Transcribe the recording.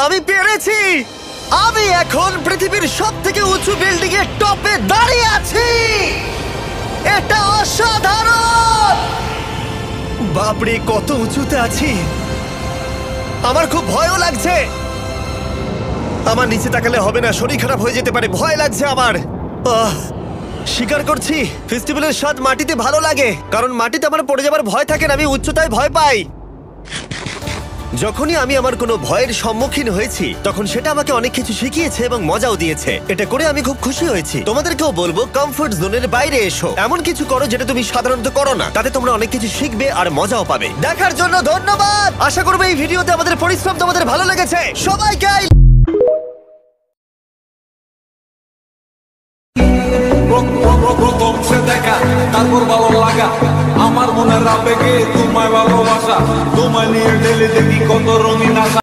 আমি পেরেছি। আমি এখন পৃথিবীর সব থেকে উঁচু বিল্ডিং এর টপে দাঁড়িয়ে আছি। এটা অসাধারণ। বাপরে, কত উঁচুতে আছি। আমার খুব ভয়ও লাগছে। আমার নিচে তাকালে হবে না, শরীর খারাপ হয়ে যেতে পারে, ভয় লাগছে আমার। স্বীকার করছি, ফেস্টিভ্যালের স্বাদ মাটিতে ভালো লাগে, কারণ মাটিতে আমার পড়ে যাবার ভয় থাকে না, আমি উচ্চতায় ভয় পাই। যখনই আমি আমার কোনো ভয়ের সম্মুখীন হয়েছি, তখন সেটা আমাকে অনেক কিছু শিখিয়েছে এবং মজাও দিয়েছে। এটা করে আমি খুব খুশি হয়েছি। তোমাদেরকেও বলবো, কমফোর্ট জোনের বাইরে এসো, এমন কিছু করো যেটা তুমি সাধারণত করো না। তাতে তোমরা অনেক কিছু শিখবে আর মজাও পাবে। দেখার জন্য ধন্যবাদ। আশা করবো এই ভিডিওতে আমাদের পরিশ্রম তোমাদের ভালো লেগেছে। সবাইকে প্রথম সে দেখা, তারপর ভালো লাগা, আমার মনের আবেগে তোমায় ভালোবাসা, তোমায় নিয়ে ডেলি দেখি কত রঙিন আশা।